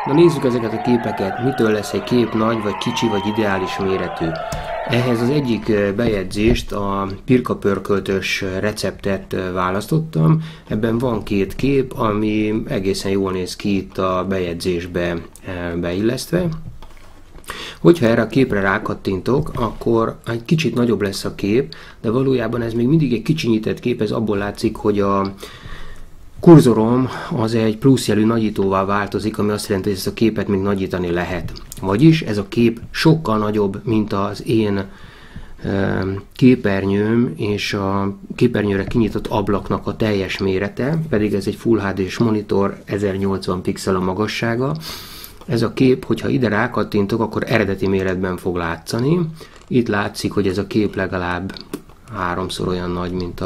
Na nézzük ezeket a képeket, mitől lesz egy kép nagy, vagy kicsi, vagy ideális méretű. Ehhez az egyik bejegyzést, a pirkapörköltös receptet választottam. Ebben van két kép, ami egészen jól néz ki itt a bejegyzésbe beillesztve. Hogyha erre a képre rákattintok, akkor egy kicsit nagyobb lesz a kép, de valójában ez még mindig egy kicsinyített kép, ez abból látszik, hogy a kurzorom az egy pluszjelű nagyítóval változik, ami azt jelenti, hogy ezt a képet még nagyítani lehet. Vagyis ez a kép sokkal nagyobb, mint az én képernyőm és a képernyőre kinyitott ablaknak a teljes mérete, pedig ez egy Full HD-s monitor, 1080 pixel a magassága. Ez a kép, hogyha ide rákattintok, akkor eredeti méretben fog látszani. Itt látszik, hogy ez a kép legalább 3-szor olyan nagy, mint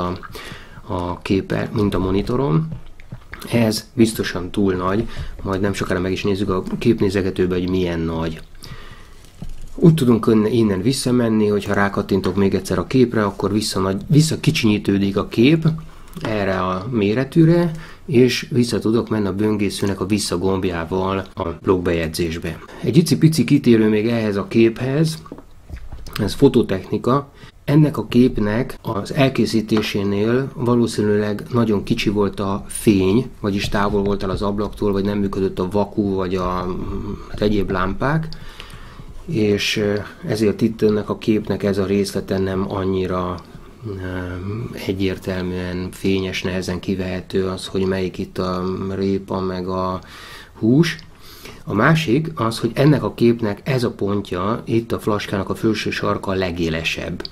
a monitorom. Ez biztosan túl nagy, majd nem sokára meg is nézzük a képnézegetőbe, hogy milyen nagy. Úgy tudunk innen visszamenni, hogyha rákattintok még egyszer a képre, akkor visszakicsinyítődik a kép erre a méretűre, és vissza tudok menni a böngészőnek a vissza gombjával a blogbejegyzésbe. Egy icipici kitérő még ehhez a képhez, ez fototechnika. Ennek a képnek az elkészítésénél valószínűleg nagyon kicsi volt a fény, vagyis távol volt el az ablaktól, vagy nem működött a vaku, vagy az egyéb lámpák, és ezért itt ennek a képnek ez a részlete nem annyira egyértelműen fényes, nehezen kivehető az, hogy melyik itt a répa, meg a hús. A másik az, hogy ennek a képnek ez a pontja, itt a flaskának a felső sarka a legélesebb.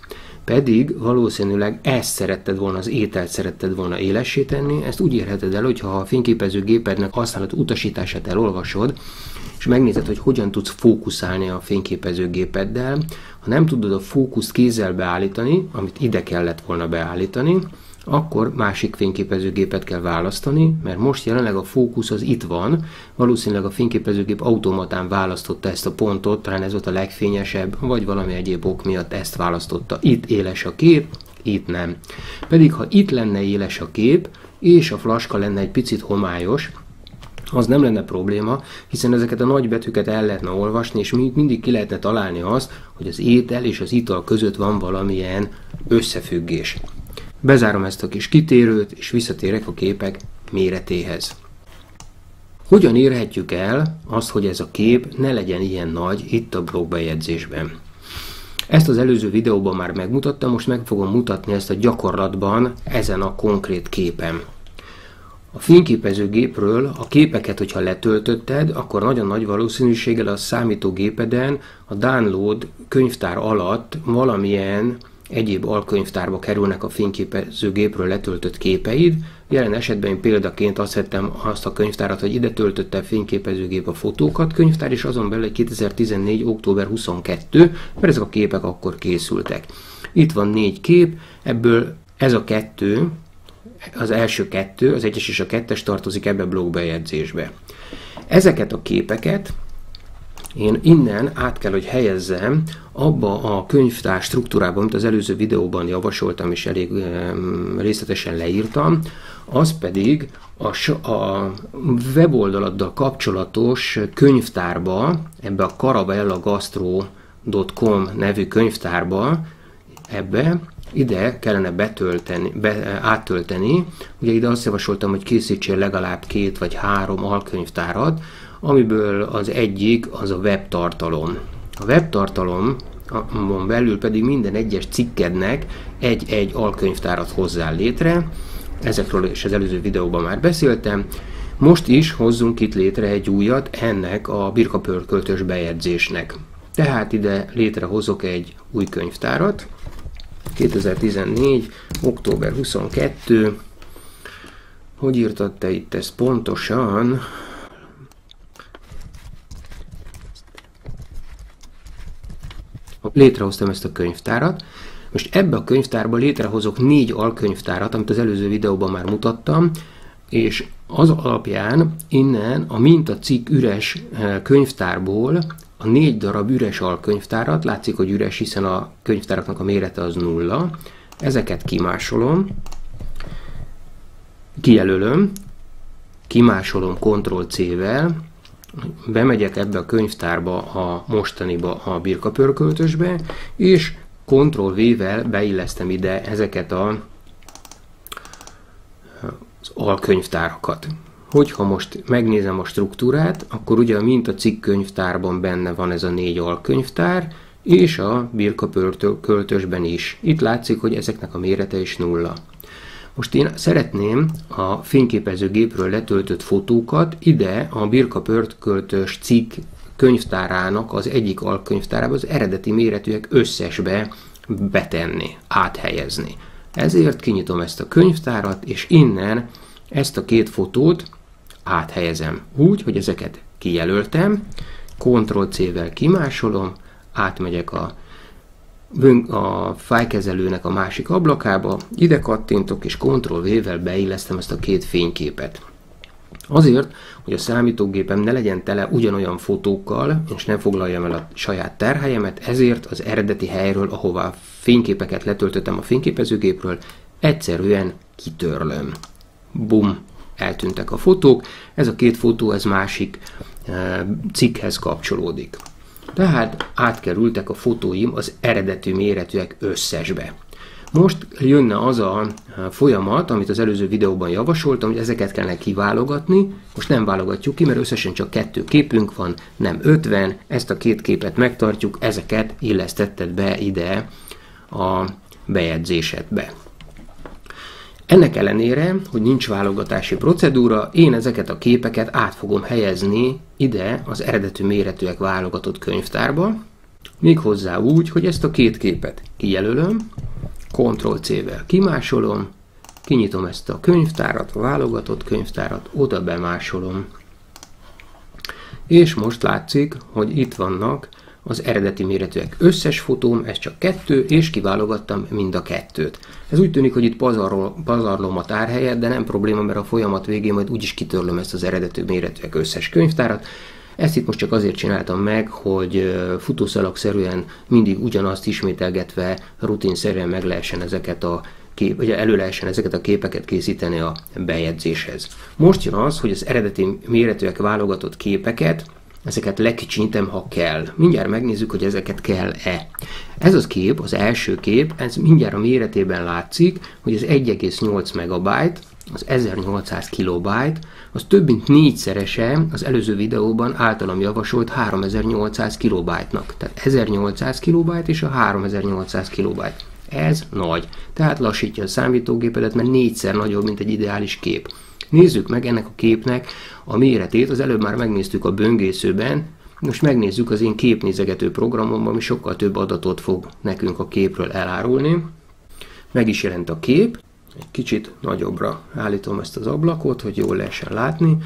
Pedig valószínűleg ezt szeretted volna, az ételt szeretted volna élessé tenni, ezt úgy érheted el, hogyha a fényképezőgépednek használat utasítását elolvasod, és megnézed, hogy hogyan tudsz fókuszálni a fényképezőgépeddel. Ha nem tudod a fókuszt kézzel beállítani, amit ide kellett volna beállítani, akkor másik fényképezőgépet kell választani, mert most jelenleg a fókusz az itt van, valószínűleg a fényképezőgép automatán választotta ezt a pontot, talán ez volt a legfényesebb, vagy valami egyéb ok miatt ezt választotta. Itt éles a kép, itt nem. Pedig ha itt lenne éles a kép, és a flaska lenne egy picit homályos, az nem lenne probléma, hiszen ezeket a nagy betűket el lehetne olvasni, és mindig ki lehetne találni azt, hogy az étel és az ital között van valamilyen összefüggés. Bezárom ezt a kis kitérőt, és visszatérek a képek méretéhez. Hogyan érhetjük el azt, hogy ez a kép ne legyen ilyen nagy itt a blogbejegyzésben? Ezt az előző videóban már megmutattam, most meg fogom mutatni ezt a gyakorlatban ezen a konkrét képen. A fényképezőgépről a képeket, hogyha letöltötted, akkor nagyon nagy valószínűséggel a számítógépeden a download könyvtár alatt valamilyen egyéb alkönyvtárba kerülnek a fényképezőgépről letöltött képeid. Jelen esetben én példaként azt vettem azt a könyvtárat, hogy ide töltötte a fényképezőgép a fotókat könyvtár, és azon belül 2014. október 22, mert ezek a képek akkor készültek. Itt van 4 kép, ebből ez a 2, az első 2, az 1-es és a 2-es tartozik ebbe a blogbejegyzésbe. Ezeket a képeket én innen át kell, hogy helyezzem abba a könyvtár struktúrában, amit az előző videóban javasoltam és elég részletesen leírtam, az pedig a weboldaladdal kapcsolatos könyvtárba, ebbe a caravellagastro.com nevű könyvtárba, ide kellene áttölteni. Ugye ide azt javasoltam, hogy készítsél legalább 2 vagy 3 alkönyvtárat, amiből az egyik az a webtartalom. A webtartalomon belül pedig minden egyes cikkednek egy alkönyvtárat hozzál létre. Ezekről is az előző videóban már beszéltem. Most is hozzunk itt létre egy újat ennek a birkapörköltös bejegyzésnek. Tehát ide létrehozok egy új könyvtárat. 2014. október 22. Hogy írtad te itt ezt pontosan? Létrehoztam ezt a könyvtárat. Most ebbe a könyvtárba létrehozok 4 alkönyvtárat, amit az előző videóban már mutattam, és az alapján innen a mintacikk üres könyvtárból a 4 darab üres alkönyvtárat, látszik, hogy üres, hiszen a könyvtáraknak a mérete az 0, ezeket kimásolom, kijelölöm, kimásolom Ctrl+C-vel, bemegyek ebbe a könyvtárba, a mostaniba, a Birka pörköltösbe, és Ctrl-V-vel beillesztem ide ezeket az alkönyvtárakat. Hogyha most megnézem a struktúrát, akkor ugye mint a cikkkönyvtárban benne van ez a 4 alkönyvtár, és a Birka költösben is. Itt látszik, hogy ezeknek a mérete is 0. Most én szeretném a fényképezőgépről letöltött fotókat ide a Birka pörköltös cikk könyvtárának az egyik alkönyvtárába az eredeti méretűek összesbe betenni, áthelyezni. Ezért kinyitom ezt a könyvtárat, és innen ezt a 2 fotót áthelyezem. Úgy, hogy ezeket kijelöltem, Ctrl-C-vel kimásolom, átmegyek a fájlkezelőnek a másik ablakába, ide kattintok, és Ctrl-V-vel beillesztem ezt a 2 fényképet. Azért, hogy a számítógépem ne legyen tele ugyanolyan fotókkal, és ne foglaljam el a saját terhelyemet, ezért az eredeti helyről, ahová fényképeket letöltöttem a fényképezőgépről, egyszerűen kitörlöm. Bum! Eltűntek a fotók, ez a 2 fotó, ez másik cikkhez kapcsolódik. Tehát átkerültek a fotóim az eredeti méretűek összesbe. Most jönne az a folyamat, amit az előző videóban javasoltam, hogy ezeket kellene kiválogatni. Most nem válogatjuk ki, mert összesen csak 2 képünk van, nem 50. Ezt a 2 képet megtartjuk, ezeket illesztetted be ide a bejegyzésedbe. Ennek ellenére, hogy nincs válogatási procedúra, én ezeket a képeket át fogom helyezni ide az eredeti méretűek válogatott könyvtárba, méghozzá úgy, hogy ezt a 2 képet kijelölöm, Ctrl-C-vel kimásolom, kinyitom ezt a könyvtárat, a válogatott könyvtárat, oda bemásolom. És most látszik, hogy itt vannak az eredeti méretűek összes fotóm, ez csak 2, és kiválogattam mind a 2-t. Ez úgy tűnik, hogy itt pazarlom a tárhelyet, de nem probléma, mert a folyamat végén majd úgyis kitörlöm ezt az eredeti méretűek összes könyvtárat. Ezt itt most csak azért csináltam meg, hogy futószalagszerűen mindig ugyanazt ismételgetve, rutinszerűen meg lehessen ezeket elő lehessen ezeket a képeket készíteni a bejegyzéshez. Most jön az, hogy az eredeti méretűek válogatott képeket, ezeket lekicsintem, ha kell. Mindjárt megnézzük, hogy ezeket kell-e. Ez az kép, az első kép, ez mindjárt a méretében látszik, hogy ez 1,8 megabyte, az 1800 kilobyte, az több mint 4-szerese az előző videóban általam javasolt 3800 kilobyte-nak. Tehát 1800 kilobyte és a 3800 kilobyte. Ez nagy. Tehát lassítja a számítógépedet, mert 4-szer nagyobb, mint egy ideális kép. Nézzük meg ennek a képnek a méretét, az előbb már megnéztük a böngészőben, most megnézzük az én képnézegető programomban, ami sokkal több adatot fog nekünk a képről elárulni. Meg is jelent a kép, egy kicsit nagyobbra állítom ezt az ablakot, hogy jól lehessen látni,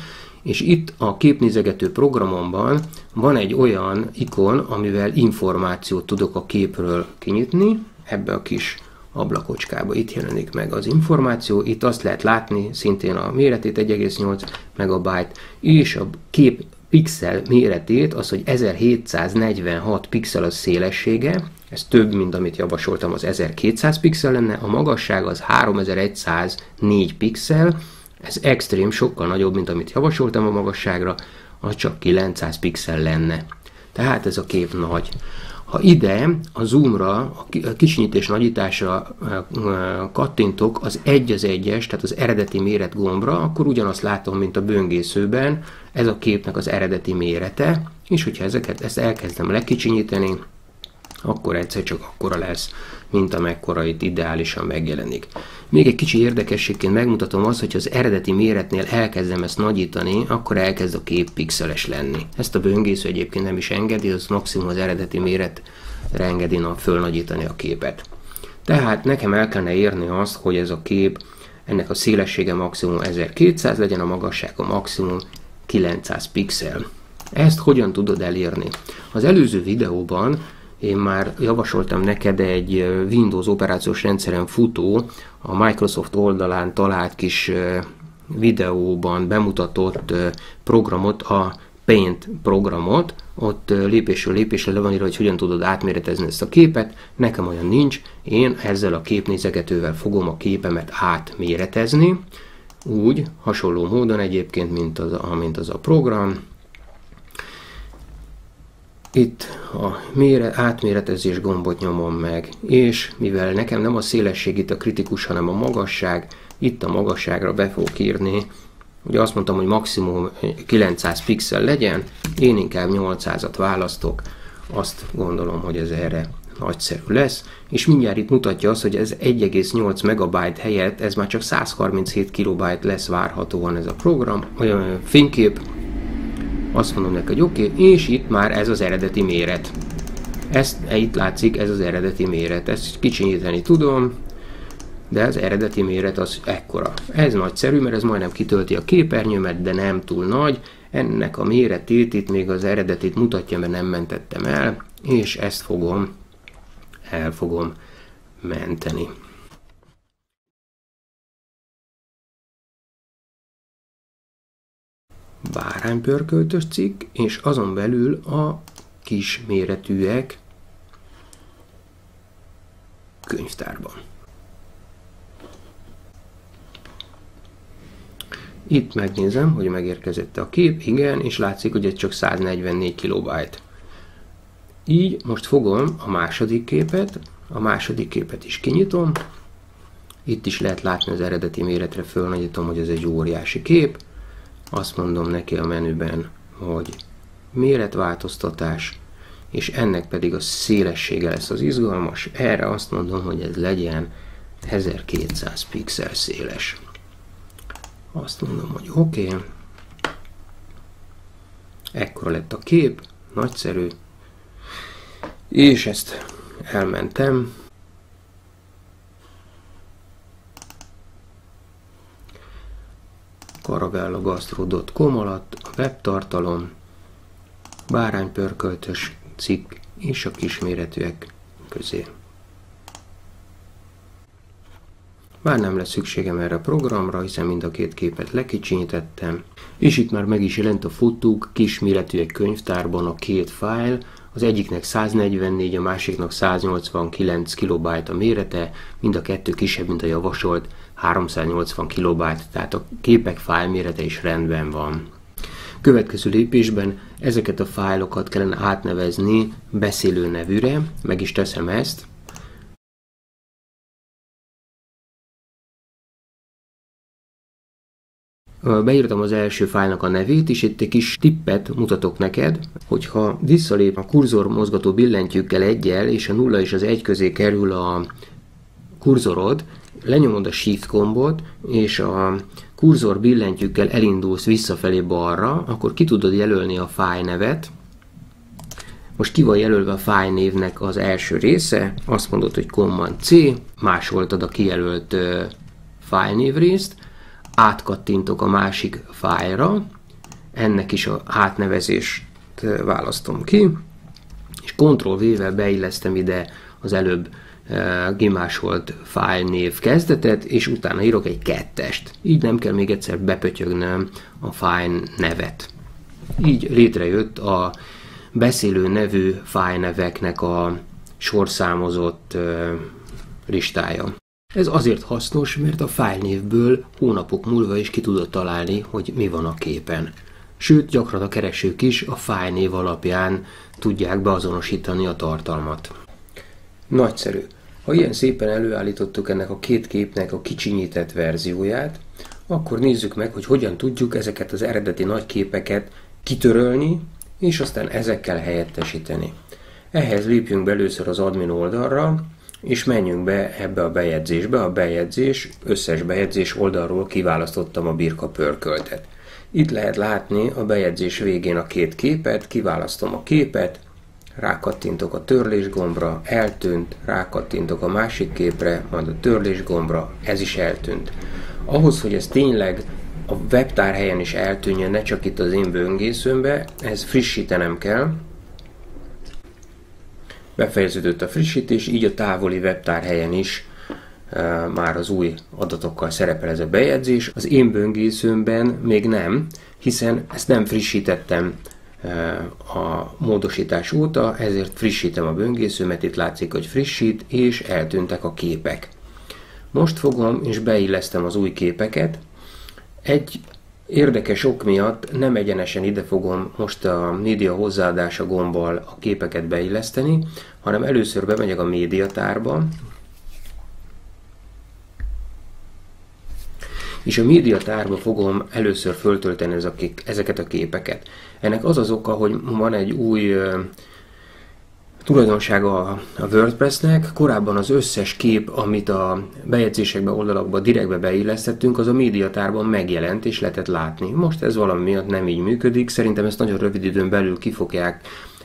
és itt a képnézegető programomban van egy olyan ikon, amivel információt tudok a képről kinyitni, ebbe a kis ablakocskába itt jelenik meg az információ, itt azt lehet látni, szintén a méretét 1,8 megabyte, és a kép pixel méretét, az, hogy 1746 pixel a szélessége, ez több, mint amit javasoltam, az 1200 pixel lenne, a magasság az 3104 pixel, ez extrém, sokkal nagyobb, mint amit javasoltam a magasságra, az csak 900 pixel lenne. Tehát ez a kép nagy. Ha ide a zoomra, a kicsinyítés nagyításra kattintok az 1:1-es, tehát az eredeti méret gombra, akkor ugyanazt látom, mint a böngészőben, ez a képnek az eredeti mérete, és hogyha ezt elkezdem lekicsinyíteni, akkor egyszer csak akkora lesz, mint amekkora itt ideálisan megjelenik. Még egy kicsi érdekességként megmutatom azt, hogy az eredeti méretnél elkezdem ezt nagyítani, akkor elkezd a kép pixeles lenni. Ezt a böngésző egyébként nem is engedi, az maximum az eredeti méretre engedi fölnagyítani a képet. Tehát nekem el kellene érni azt, hogy ez a kép, ennek a szélessége maximum 1200 legyen, a magassága maximum 900 pixel. Ezt hogyan tudod elérni? Az előző videóban én már javasoltam neked egy Windows operációs rendszeren futó, a Microsoft oldalán talált kis videóban bemutatott programot, a Paint programot, ott lépésről lépésre le van írva, hogy hogyan tudod átméretezni ezt a képet, nekem olyan nincs, én ezzel a képnézegetővel fogom a képemet átméretezni, úgy, hasonló módon egyébként, mint az a program. Itt a átméretezés gombot nyomom meg, és mivel nekem nem a szélesség itt a kritikus, hanem a magasság, itt a magasságra be fogok írni, ugye azt mondtam, hogy maximum 900 pixel legyen, én inkább 800-at választok, azt gondolom, hogy ez erre nagyszerű lesz, és mindjárt itt mutatja azt, hogy ez 1,8 megabyte helyett, ez már csak 137 kilobyte lesz várhatóan ez a program, olyan fénykép. Azt mondom neki, hogy oké, és itt már ez az eredeti méret. Itt látszik, ez az eredeti méret. Ezt kicsinyíteni tudom, de az eredeti méret az ekkora. Ez nagyszerű, mert ez majdnem kitölti a képernyőmet, de nem túl nagy. Ennek a méretét itt még az eredetit mutatja, mert nem mentettem el, és ezt el fogom menteni. Báránypörköltös cikk, és azon belül a kis méretűek könyvtárban. Itt megnézem, hogy megérkezett a kép, igen, és látszik, hogy ez csak 144 kilobyte. Így most fogom a második képet is kinyitom. Itt is lehet látni az eredeti méretre, fölnagyítom, hogy ez egy óriási kép. Azt mondom neki a menüben, hogy méretváltoztatás, és ennek pedig a szélessége lesz az izgalmas. Erre azt mondom, hogy ez legyen 1200 pixel széles. Azt mondom, hogy oké. Ekkora lett a kép, nagyszerű. És ezt elmentem. caravellagastro.com alatt a webtartalom, báránypörköltös cikk és a kisméretűek közé. Már nem lesz szükségem erre a programra, hiszen mind a két képet lekicsinyítettem, és itt már meg is jelent a fotók kisméretűek könyvtárban a két fájl, az egyiknek 144, a másiknak 189 kilobyte a mérete, mind a kettő kisebb, mint a javasolt 380 kilobyte, tehát a képek fájl mérete is rendben van. Következő lépésben ezeket a fájlokat kellene átnevezni beszélő nevűre, meg is teszem ezt. Beírtam az első fájlnak a nevét, és itt egy kis tippet mutatok neked, hogyha visszalép a kurzor mozgató billentyűkkel 1-jel, és a 0 és az 1 közé kerül a kurzorod, lenyomod a Shift gombot, és a kurzor billentyűkkel elindulsz visszafelé balra, akkor ki tudod jelölni a fájlnevet. Most ki van jelölve a fájlnévnek az első része, azt mondod, hogy Command-C, másoltad a kijelölt fájlnévrészt, átkattintok a másik fájlra, ennek is a átnevezést választom ki, és Ctrl-V-vel beillesztem ide az előbb gimásolt fájlnév kezdetet, és utána írok egy 2-est. Így nem kell még egyszer bepötyögnem a fájl nevet. Így létrejött a beszélő nevű fájlneveknek a sorszámozott listája. Ez azért hasznos, mert a fájlnévből hónapok múlva is ki tudod találni, hogy mi van a képen. Sőt, gyakran a keresők is a fájlnév alapján tudják beazonosítani a tartalmat. Nagyszerű! Ha ilyen szépen előállítottuk ennek a két képnek a kicsinyített verzióját, akkor nézzük meg, hogy hogyan tudjuk ezeket az eredeti nagy képeket kitörölni, és aztán ezekkel helyettesíteni. Ehhez lépjünk be először az admin oldalra, és menjünk be ebbe a bejegyzésbe. A összes bejegyzés oldalról kiválasztottam a birka pörköltet. Itt lehet látni a bejegyzés végén a két képet, kiválasztom a képet, rákattintok a törlés gombra, eltűnt, rákattintok a másik képre, majd a törlés gombra, ez is eltűnt. Ahhoz, hogy ez tényleg a webtárhelyen is eltűnjön, ne csak itt az én böngészőmbe, ez frissítenem kell. Befejeződött a frissítés, így a távoli webtárhelyen is már az új adatokkal szerepel ez a bejegyzés. Az én böngészőmben még nem, hiszen ezt nem frissítettem a módosítás óta, ezért frissítem a böngészőmet, itt látszik, hogy frissít, és eltűntek a képek. Most fogom és beillesztem az új képeket. Egy Érdekes ok miatt nem egyenesen ide fogom most a média hozzáadása gombbal a képeket beilleszteni, hanem először bemegyek a médiatárba, és a médiatárba fogom először föltölteni ezeket a képeket. Ennek az az oka, hogy van egy új tulajdonsága a WordPressnek. Korábban az összes kép, amit a bejegyzésekbe, oldalakba direktbe beillesztettünk, az a médiatárban megjelent és lehetett látni. Most ez valami miatt nem így működik. Szerintem ezt nagyon rövid időn belül ki fogják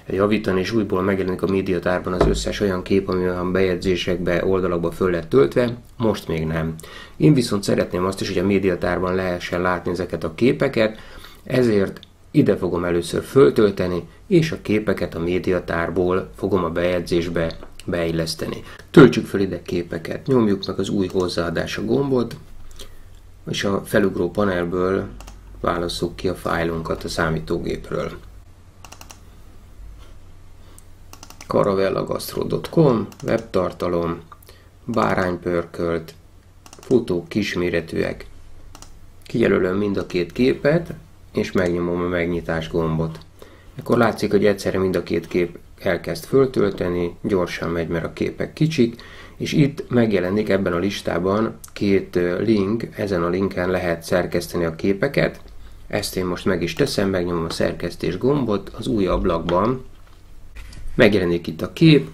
javítani, és újból megjelenik a médiatárban az összes olyan kép, ami a bejegyzésekbe, oldalakba föl lett töltve, most még nem. Én viszont szeretném azt is, hogy a médiatárban lehessen látni ezeket a képeket, ezért ide fogom először föltölteni, és a képeket a médiatárból fogom a bejegyzésbe beilleszteni. Töltsük fel ide képeket, nyomjuk meg az új hozzáadása gombot, és a felugró panelből válasszuk ki a fájlunkat a számítógépről. caravellagastro.com, webtartalom, báránypörkölt, fotók kisméretűek. Kijelölöm mind a két képet, és megnyomom a megnyitás gombot. Akkor látszik, hogy egyszerre mind a két kép elkezd föltölteni, gyorsan megy, mert a képek kicsik, és itt megjelenik ebben a listában két link, ezen a linken lehet szerkeszteni a képeket. Ezt én most meg is teszem, megnyomom a szerkesztés gombot, az új ablakban megjelenik itt a kép,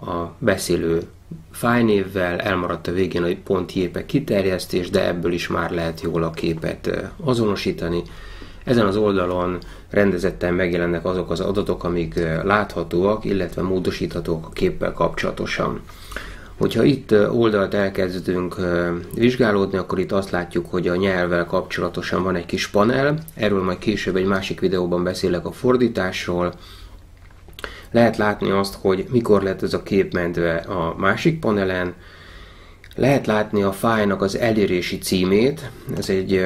a beszélő fájlnévvel, elmaradt a végén a .jpeg kiterjesztés, de ebből is már lehet jól a képet azonosítani. Ezen az oldalon rendezetten megjelennek azok az adatok, amik láthatóak, illetve módosíthatóak a képpel kapcsolatosan. Hogyha itt oldalt elkezdünk vizsgálódni, akkor itt azt látjuk, hogy a nyelvvel kapcsolatosan van egy kis panel, erről majd később egy másik videóban beszélek a fordításról. Lehet látni azt, hogy mikor lett ez a kép mentve a másik panelen. Lehet látni a fájlnak az elérési címét. Ez egy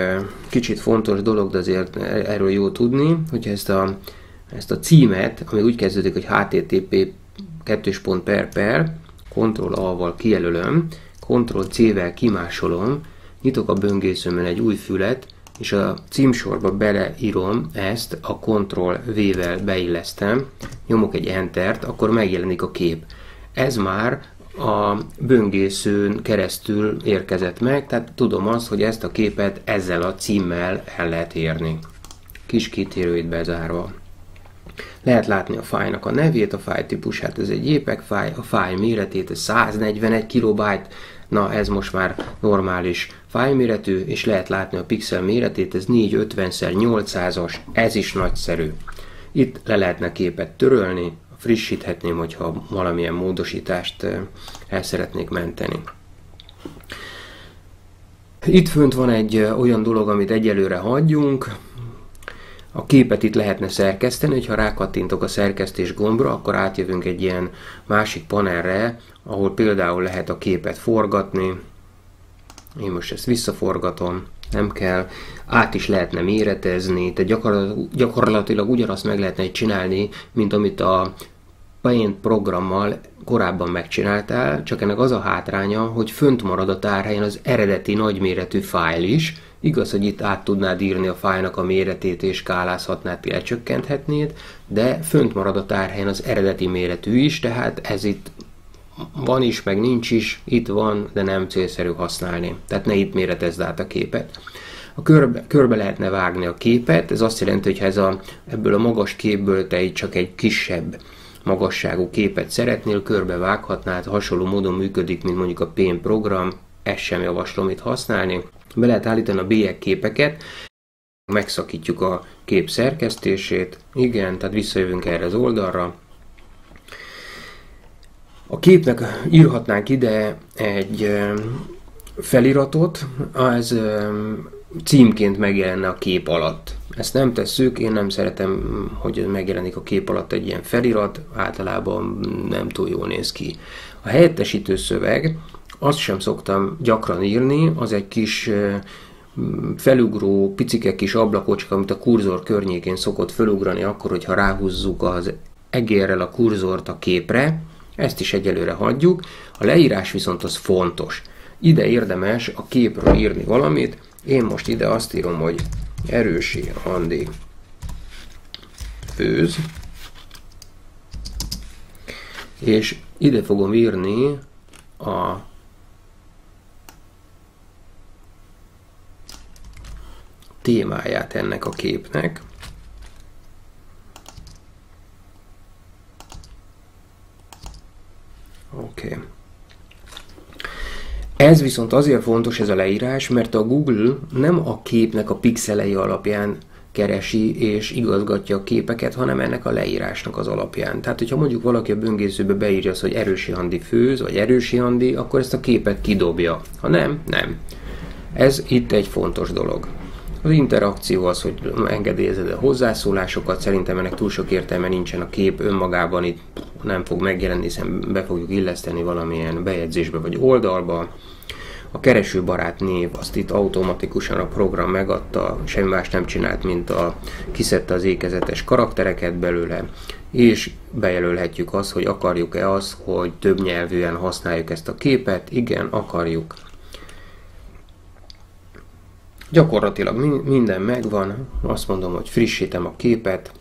kicsit fontos dolog, de azért erről jó tudni, hogy ezt a címet, ami úgy kezdődik, hogy http Ctrl-A-val kijelölöm, Ctrl-C-vel kimásolom, nyitok a böngészőmön egy új fület, és a címsorba beleírom ezt, a Ctrl-V-vel beillesztem, nyomok egy Entert, akkor megjelenik a kép. Ez már a böngészőn keresztül érkezett meg, tehát tudom azt, hogy ezt a képet ezzel a címmel el lehet érni. Kis kitérőit bezárva. Lehet látni a fájlnak a nevét, a fájl típusát, ez egy JPEG fájl, a fájl méretét, ez 141 KB, na ez most már normális fájlméretű, és lehet látni a pixel méretét, ez 450x800-as, ez is nagyszerű. Itt le lehetne képet törölni, frissíthetném, hogyha valamilyen módosítást el szeretnék menteni. Itt fönt van egy olyan dolog, amit egyelőre hagyjunk. A képet itt lehetne szerkeszteni, hogyha rákattintok a szerkesztés gombra, akkor átjövünk egy ilyen másik panelre, ahol például lehet a képet forgatni. Én most ezt visszaforgatom, nem kell. Át is lehetne méretezni, tehát gyakorlatilag ugyanazt meg lehetne csinálni, mint amit a Paint programmal korábban megcsináltál, csak ennek az a hátránya, hogy fönt marad a tárhelyen az eredeti nagyméretű fájl is. Igaz, hogy itt át tudnád írni a fájlnak a méretét és skálázhatnád, lecsökkenthetnéd, de fönt marad a tárhelyen az eredeti méretű is, tehát ez itt van is, meg nincs is, itt van, de nem célszerű használni. Tehát ne itt méretezd át a képet. A körbe lehetne vágni a képet, ez azt jelenti, hogy ha ebből a magas képből te itt csak egy kisebb magasságú képet szeretnél, körbe vághatnád, hasonló módon működik, mint mondjuk a Paint program, ezt sem javaslom itt használni. Be lehet állítani a bélyeg képeket, megszakítjuk a kép szerkesztését, igen, tehát visszajövünk erre az oldalra. A képnek írhatnánk ide egy feliratot, ez címként megjelenne a kép alatt. Ezt nem tesszük, én nem szeretem, hogy megjelenik a kép alatt egy ilyen felirat, általában nem túl jól néz ki. A helyettesítő szöveg, azt sem szoktam gyakran írni, az egy kis felugró, picike kis ablakocska, amit a kurzor környékén szokott felugrani akkor, hogyha ráhúzzuk az egérrel a kurzort a képre. Ezt is egyelőre hagyjuk. A leírás viszont az fontos. Ide érdemes a képről írni valamit. Én most ide azt írom, hogy Erősi Andi főz, és ide fogom írni a témáját ennek a képnek. Oké. Ez viszont azért fontos, ez a leírás, mert a Google nem a képnek a pixelei alapján keresi és igazgatja a képeket, hanem ennek a leírásnak az alapján. Tehát, hogyha mondjuk valaki a böngészőbe beírja azt, hogy Erősi Andi főz, vagy Erősi Andi, akkor ezt a képet kidobja. Ha nem, nem. Ez itt egy fontos dolog. Az interakció az, hogy engedélyezed a hozzászólásokat, szerintem ennek túl sok értelme nincsen, a kép önmagában itt nem fog megjelenni, hiszen be fogjuk illeszteni valamilyen bejegyzésbe vagy oldalba. A keresőbarát név, azt itt automatikusan a program megadta, semmi más nem csinált, mint kiszedte az ékezetes karaktereket belőle, és bejelölhetjük azt, hogy akarjuk-e azt, hogy több nyelvűen használjuk ezt a képet. Igen, akarjuk. Gyakorlatilag minden megvan, azt mondom, hogy frissítem a képet,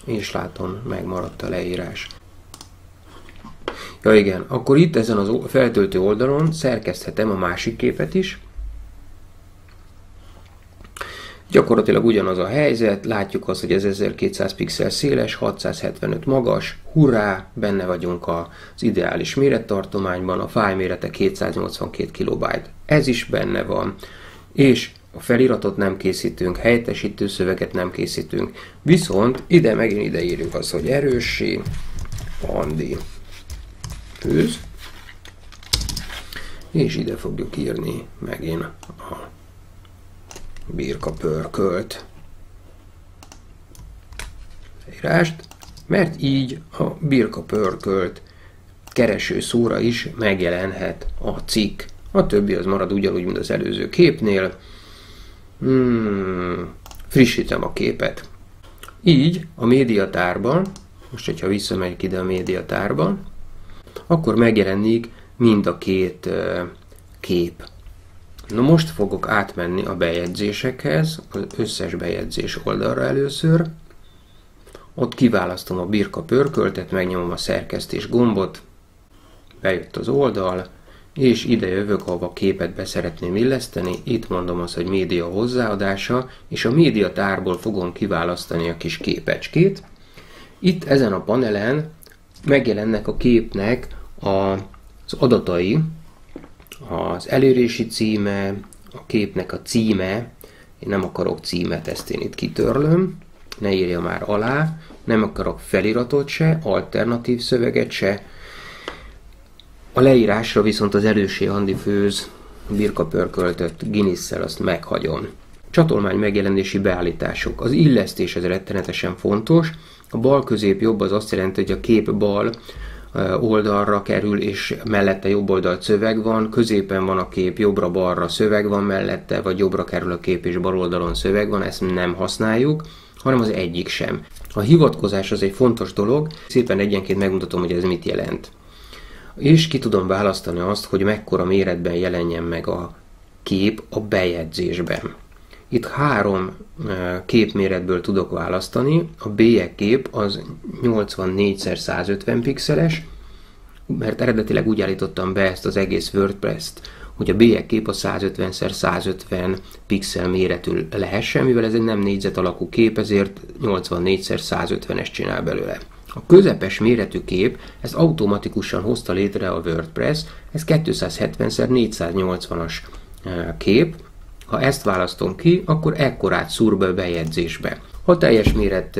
és látom, megmaradt a leírás. Ja igen, akkor itt ezen a feltöltő oldalon szerkeszthetem a másik képet is. Gyakorlatilag ugyanaz a helyzet, látjuk azt, hogy ez 1200 pixel széles, 675 magas, hurrá, benne vagyunk az ideális mérettartományban, a fájl mérete 282 KB. Ez is benne van. És a feliratot nem készítünk, helyettesítő szöveget nem készítünk, viszont megint ide írjuk azt, hogy Erősi Andi főz, és ide fogjuk írni megint a birka pörkölt írást, mert így a birka pörkölt kereső szóra is megjelenhet a cikk. A többi az marad ugyanúgy, mint az előző képnél. Frissítem a képet. Így a médiatárban, most hogyha visszamegyek ide a médiatárban, akkor megjelenik mind a két kép. Na most fogok átmenni a bejegyzésekhez, az összes bejegyzés oldalra először. Ott kiválasztom a birka pörköltet, megnyomom a szerkesztés gombot, bejött az oldal, és ide jövök, ahova a képet be szeretném illeszteni, itt mondom azt, hogy média hozzáadása, és a médiatárból fogom kiválasztani a kis képecskét. Itt ezen a panelen megjelennek a képnek az adatai, az elérési címe, a képnek a címe, én nem akarok címet, ezt én itt kitörlöm, ne írja már alá, nem akarok feliratot se, alternatív szöveget se. A leírásra viszont az Erősi Andi főz birka pörköltött Guinness-szel azt meghagyom. Csatolmány megjelenési beállítások. Az illesztés ez rettenetesen fontos. A bal közép jobb az azt jelenti, hogy a kép bal oldalra kerül, és mellette jobb oldalt szöveg van, középen van a kép, jobbra-balra szöveg van mellette, vagy jobbra kerül a kép, és bal oldalon szöveg van, ezt nem használjuk, hanem az egyik sem. A hivatkozás az egy fontos dolog, szépen egyenként megmutatom, hogy ez mit jelent. És ki tudom választani azt, hogy mekkora méretben jelenjen meg a kép a bejegyzésben. Itt 3 képméretből tudok választani. A bélyegkép az 84x150 pixeles, mert eredetileg úgy állítottam be ezt az egész WordPress-t, hogy a bélyegkép a 150x150 pixel méretű lehessen, mivel ez egy nem négyzet alakú kép, ezért 84x150-es csinál belőle. A közepes méretű kép, ezt automatikusan hozta létre a WordPress, ez 270x480-as kép. Ha ezt választom ki, akkor ekkorát szúr be a bejegyzésbe. Ha teljes méret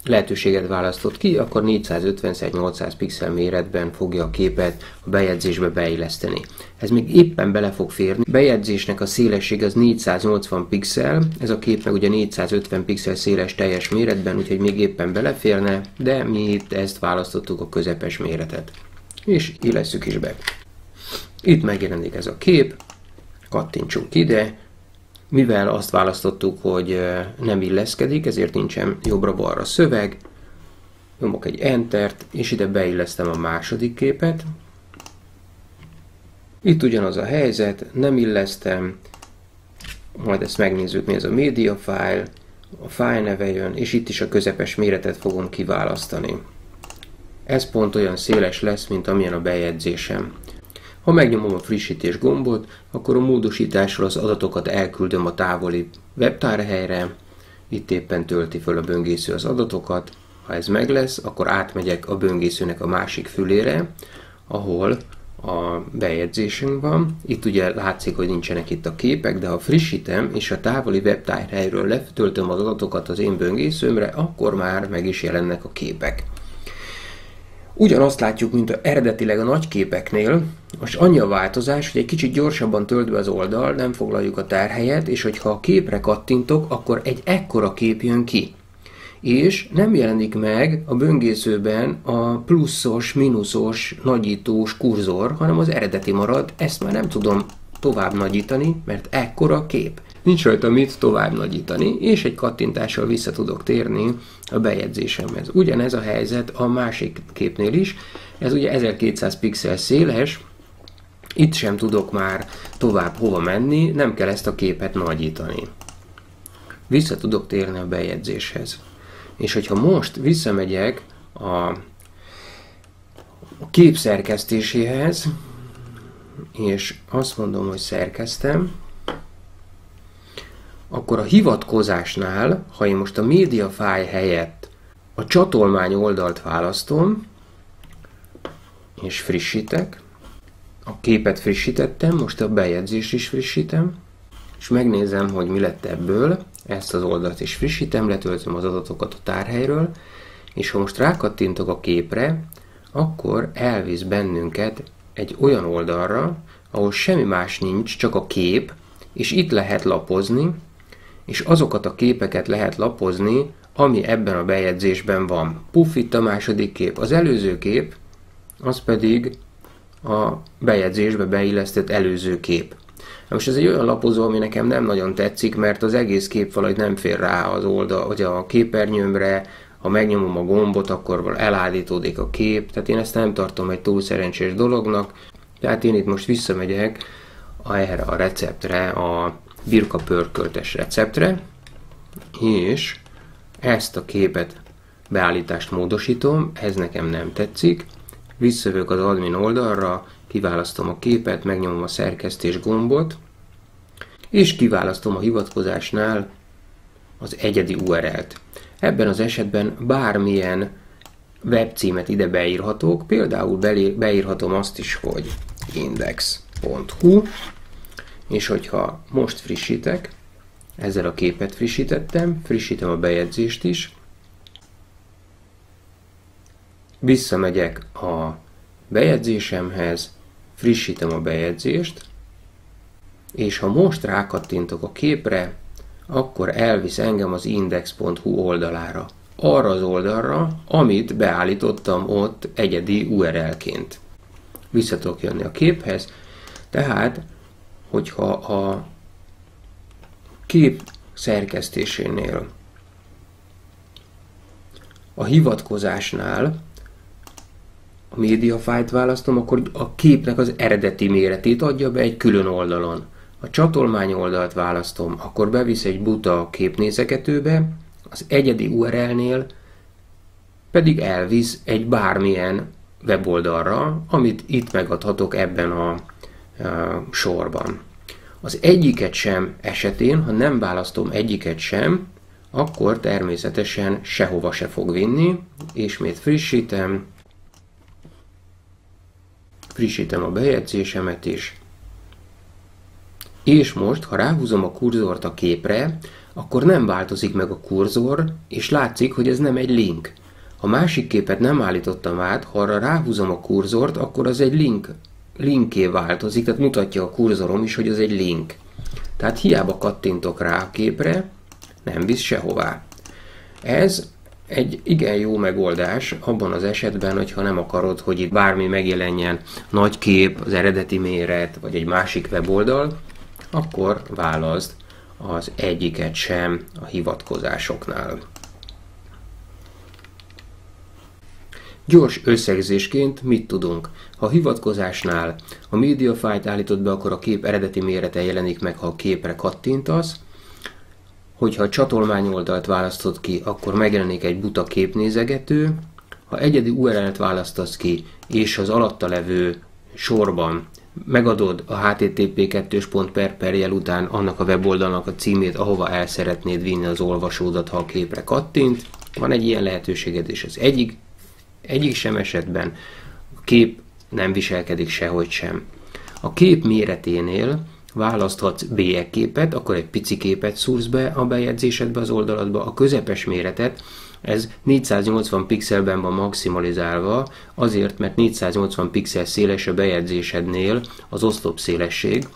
lehetőséget választott ki, akkor 450x800 pixel méretben fogja a képet a bejegyzésbe beilleszteni. Ez még éppen bele fog férni. A bejegyzésnek a szélessége az 480 pixel, ez a kép meg ugye 450 pixel széles teljes méretben, úgyhogy még éppen beleférne, de mi itt ezt választottuk, a közepes méretet. És illesszük is be. Itt megjelenik ez a kép, kattintsunk ide. Mivel azt választottuk, hogy nem illeszkedik, ezért nincsen jobbra-balra szöveg, nyomok egy Entert, és ide beillesztem a második képet. Itt ugyanaz a helyzet, nem illesztem, majd ezt megnézzük, mi ez a média file, a file neve jön, és itt is a közepes méretet fogom kiválasztani. Ez pont olyan széles lesz, mint amilyen a bejegyzésem. Ha megnyomom a frissítés gombot, akkor a módosításról az adatokat elküldöm a távoli webtárhelyre. Itt éppen tölti föl a böngésző az adatokat. Ha ez meg lesz, akkor átmegyek a böngészőnek a másik fülére, ahol a bejegyzésünk van. Itt ugye látszik, hogy nincsenek itt a képek, de ha frissítem, és a távoli webtárhelyről letöltöm az adatokat az én böngészőmre, akkor már meg is jelennek a képek. Ugyanazt látjuk, mint eredetileg a nagy képeknél, most annyi a változás, hogy egy kicsit gyorsabban tölt be az oldal, nem foglaljuk a tárhelyet, és hogyha a képre kattintok, akkor egy ekkora kép jön ki. És nem jelenik meg a böngészőben a pluszos, mínuszos, nagyítós kurzor, hanem az eredeti marad, ezt már nem tudom tovább nagyítani, mert ekkora kép. Nincs rajta mit tovább nagyítani, és egy kattintással vissza tudok térni a bejegyzésemhez. Ugyanez a helyzet a másik képnél is, ez ugye 1200 pixel széles, itt sem tudok már tovább hova menni, nem kell ezt a képet nagyítani. Vissza tudok térni a bejegyzéshez. És hogyha most visszamegyek a kép szerkesztéséhez, és azt mondom, hogy szerkeztem, akkor a hivatkozásnál, ha én most a media file helyett a csatolmány oldalt választom, és frissítek, a képet frissítettem, most a bejegyzést is frissítem, és megnézem, hogy mi lett ebből, ezt az oldalt is frissítem, letöltöm az adatokat a tárhelyről, és ha most rákattintok a képre, akkor elvisz bennünket egy olyan oldalra, ahol semmi más nincs, csak a kép, és itt lehet lapozni, és azokat a képeket lehet lapozni, ami ebben a bejegyzésben van. Puff, itt a második kép. Az előző kép, az pedig a bejegyzésbe beillesztett előző kép. Most ez egy olyan lapozó, ami nekem nem nagyon tetszik, mert az egész kép valahogy nem fér rá az oldal, vagy a képernyőmre, ha megnyomom a gombot, akkor elállítódik a kép, tehát én ezt nem tartom egy túl szerencsés dolognak, tehát én itt most visszamegyek erre a receptre, a birka pörköltes receptre, és ezt a képet beállítást módosítom, ez nekem nem tetszik, visszajövök az admin oldalra, kiválasztom a képet, megnyomom a szerkesztés gombot, és kiválasztom a hivatkozásnál az egyedi URL-t. Ebben az esetben bármilyen webcímet ide beírhatok, például beírhatom azt is, hogy index.hu, és hogyha most frissítek, ezzel a képet frissítettem, frissítem a bejegyzést is, visszamegyek a bejegyzésemhez, frissítem a bejegyzést, és ha most rákattintok a képre, akkor elvisz engem az index.hu oldalára. Arra az oldalra, amit beállítottam ott egyedi URL-ként. Vissza tudok jönni a képhez, tehát, hogyha a kép szerkesztésénél, a hivatkozásnál a médiafájlt választom, akkor a képnek az eredeti méretét adja be egy külön oldalon. A csatolmány oldalt választom, akkor bevisz egy buta képnézegetőbe, az egyedi URL-nél pedig elvisz egy bármilyen weboldalra, amit itt megadhatok ebben a sorban. Az egyiket sem esetén, ha nem választom egyiket sem, akkor természetesen sehova se fog vinni. Ismét frissítem a bejegyzésemet is. És most, ha ráhúzom a kurzort a képre, akkor nem változik meg a kurzor, és látszik, hogy ez nem egy link. A másik képet nem állítottam át, ha arra ráhúzom a kurzort, akkor az egy linké változik, tehát mutatja a kurzorom is, hogy az egy link. Tehát hiába kattintok rá a képre, nem visz sehová. Ez egy igen jó megoldás abban az esetben, hogyha nem akarod, hogy itt bármi megjelenjen, nagy kép, az eredeti méret, vagy egy másik weboldal, akkor válaszd az egyiket sem a hivatkozásoknál. Gyors összegzésként mit tudunk? Ha a hivatkozásnál a médiafájlt állított be, akkor a kép eredeti mérete jelenik meg, ha a képre kattintasz. Hogyha a csatolmány oldalt választod ki, akkor megjelenik egy buta képnézegető. Ha egyedi URL-t választasz ki, és az alatta levő sorban megadod a http://jel után annak a weboldalnak a címét, ahova el szeretnéd vinni az olvasódat, ha a képre kattint, van egy ilyen lehetőséged, és az egyik sem esetben a kép nem viselkedik sehogy sem. A kép méreténél választhatsz bélyegképet, akkor egy pici képet szúrsz be a bejegyzésedbe az oldaladba, a közepes méretet, ez 480 pixelben van maximalizálva, azért, mert 480 pixel széles a bejegyzésednél az oszlopszélesség.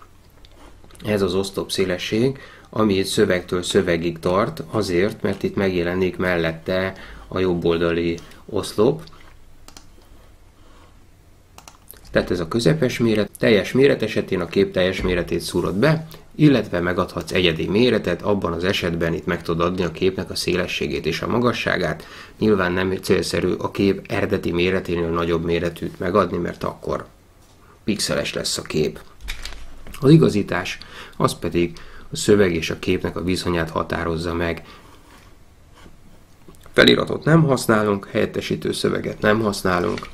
Ez az oszlopszélesség, ami egy szövegtől szövegig tart, azért, mert itt megjelenik mellette a jobb oldali oszlop. Tehát ez a közepes méret. Teljes méret esetén a kép teljes méretét szúrod be, illetve megadhatsz egyedi méretet, abban az esetben itt meg tudod adni a képnek a szélességét és a magasságát. Nyilván nem célszerű a kép eredeti méreténél nagyobb méretűt megadni, mert akkor pixeles lesz a kép. Az igazítás az pedig a szöveg és a képnek a viszonyát határozza meg. Feliratot nem használunk, helyettesítő szöveget nem használunk.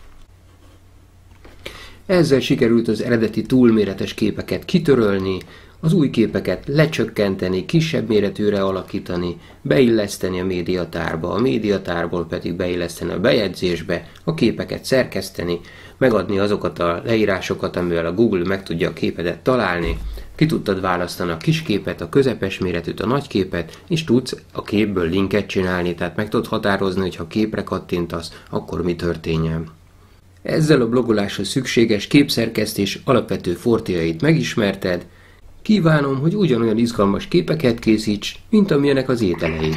Ezzel sikerült az eredeti túlméretes képeket kitörölni, az új képeket lecsökkenteni, kisebb méretűre alakítani, beilleszteni a médiatárba, a médiatárból pedig beilleszteni a bejegyzésbe, a képeket szerkeszteni, megadni azokat a leírásokat, amivel a Google meg tudja a képedet találni, ki tudtad választani a kis képet, a közepes méretűt, a nagy képet, és tudsz a képből linket csinálni, tehát meg tudod határozni, hogy ha képre kattintasz, akkor mi történjen. Ezzel a blogoláshoz szükséges képszerkesztés alapvető fortéjait megismerted. Kívánom, hogy ugyanolyan izgalmas képeket készíts, mint amilyenek az ételeid.